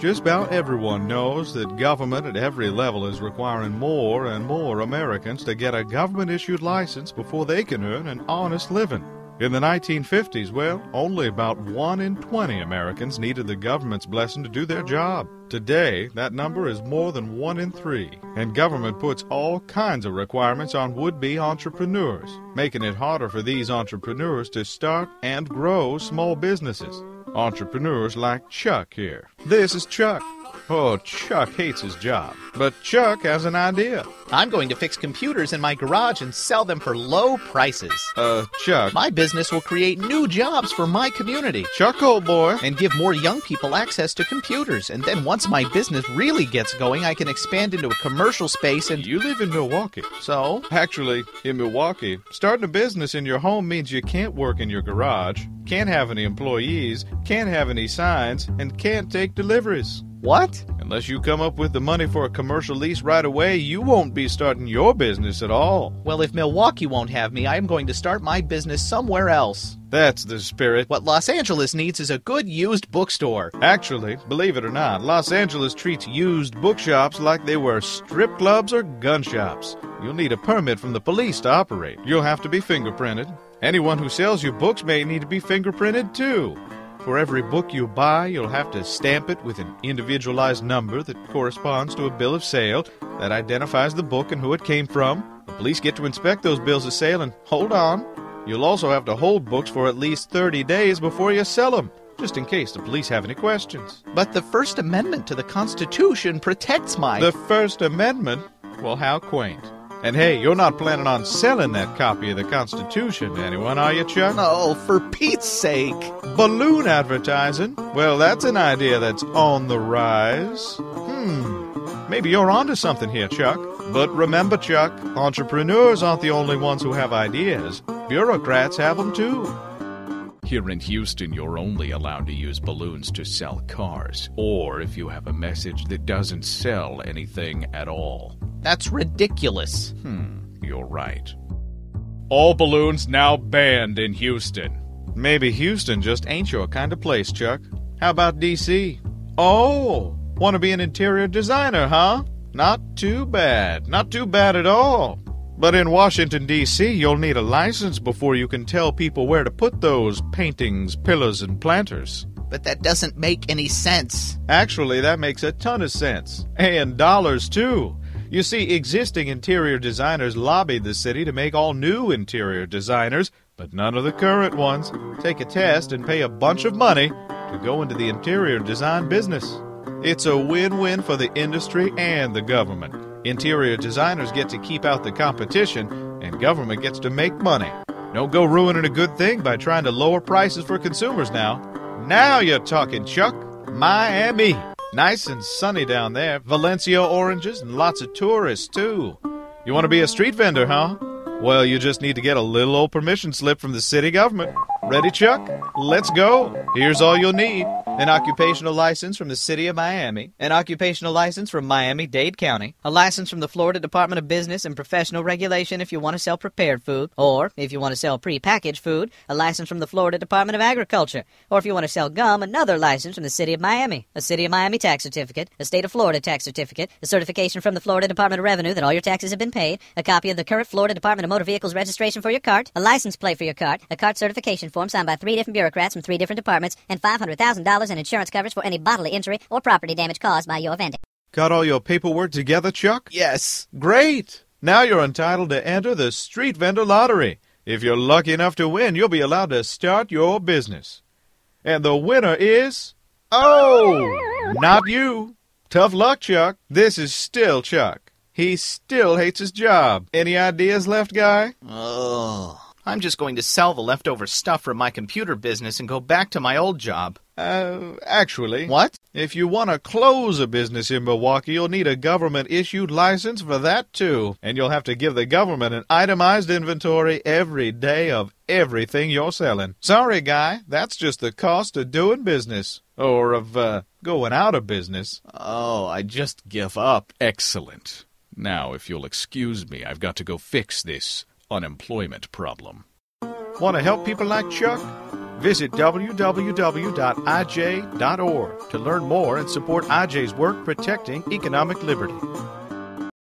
Just about everyone knows that government at every level is requiring more and more Americans to get a government-issued license before they can earn an honest living. In the 1950s, well, only about 1 in 20 Americans needed the government's blessing to do their job. Today, that number is more than 1 in 3, and government puts all kinds of requirements on would-be entrepreneurs, making it harder for these entrepreneurs to start and grow small businesses. Entrepreneurs like Chuck here. This is Chuck. Oh, Chuck hates his job. But Chuck has an idea. I'm going to fix computers in my garage and sell them for low prices. Chuck. My business will create new jobs for my community. Chuck, old boy. And give more young people access to computers. And then once my business really gets going, I can expand into a commercial space and... You live in Milwaukee. So? Actually, in Milwaukee, starting a business in your home means you can't work in your garage, can't have any employees, can't have any signs, and can't take deliveries. What? Unless you come up with the money for a commercial lease right away, you won't be starting your business at all. Well, if Milwaukee won't have me, I'm going to start my business somewhere else. That's the spirit. What Los Angeles needs is a good used bookstore. Actually, believe it or not, Los Angeles treats used bookshops like they were strip clubs or gun shops. You'll need a permit from the police to operate. You'll have to be fingerprinted. Anyone who sells you books may need to be fingerprinted too. For every book you buy, you'll have to stamp it with an individualized number that corresponds to a bill of sale that identifies the book and who it came from. The police get to inspect those bills of sale, and hold on, you'll also have to hold books for at least 30 days before you sell them, just in case the police have any questions. But the First Amendment to the Constitution protects my... The First Amendment? Well, how quaint. And hey, you're not planning on selling that copy of the Constitution to anyone, are you, Chuck? Oh, for Pete's sake. Balloon advertising? Well, that's an idea that's on the rise. Maybe you're onto something here, Chuck. But remember, Chuck, entrepreneurs aren't the only ones who have ideas. Bureaucrats have them, too. Here in Houston, you're only allowed to use balloons to sell cars, or if you have a message that doesn't sell anything at all. That's ridiculous. You're right. All balloons now banned in Houston. Maybe Houston just ain't your kind of place, Chuck. How about D.C.? Oh, want to be an interior designer, huh? Not too bad. Not too bad at all. But in Washington, D.C., you'll need a license before you can tell people where to put those paintings, pillars, and planters. But that doesn't make any sense. Actually, that makes a ton of sense. And dollars, too. You see, existing interior designers lobbied the city to make all new interior designers, but none of the current ones. Take a test and pay a bunch of money to go into the interior design business. It's a win-win for the industry and the government. Interior designers get to keep out the competition, and government gets to make money. Don't go ruining a good thing by trying to lower prices for consumers now. Now you're talking, Chuck. Miami. Nice and sunny down there. Valencia oranges and lots of tourists, too. You want to be a street vendor, huh? Well, you just need to get a little old permission slip from the city government. Ready, Chuck? Let's go. Here's all you'll need. An occupational license from the city of Miami. An occupational license from Miami-Dade County. A license from the Florida Department of Business and Professional Regulation if you want to sell prepared food. Or, if you want to sell prepackaged food, a license from the Florida Department of Agriculture. Or if you want to sell gum, another license from the city of Miami. A city of Miami tax certificate. A state of Florida tax certificate. A certification from the Florida Department of Revenue that all your taxes have been paid. A copy of the current Florida Department of Motor Vehicles registration for your cart. A license plate for your cart. A cart certification form signed by 3 different bureaucrats from 3 different departments. And $500,000 in insurance coverage for any bodily injury or property damage caused by your vending. Got all your paperwork together, Chuck? Yes. Great! Now you're entitled to enter the street vendor lottery. If you're lucky enough to win, you'll be allowed to start your business. And the winner is... Oh! Not you. Tough luck, Chuck. This is still Chuck. He still hates his job. Any ideas left, guy? I'm just going to sell the leftover stuff from my computer business and go back to my old job. Actually... What? If you want to close a business in Milwaukee, you'll need a government-issued license for that, too. And you'll have to give the government an itemized inventory every day of everything you're selling. Sorry, guy. That's just the cost of doing business. Or of, going out of business. Oh, I just give up. Excellent. Now, if you'll excuse me, I've got to go fix this unemployment problem. Want to help people like Chuck? Visit www.ij.org to learn more and support IJ's work protecting economic liberty.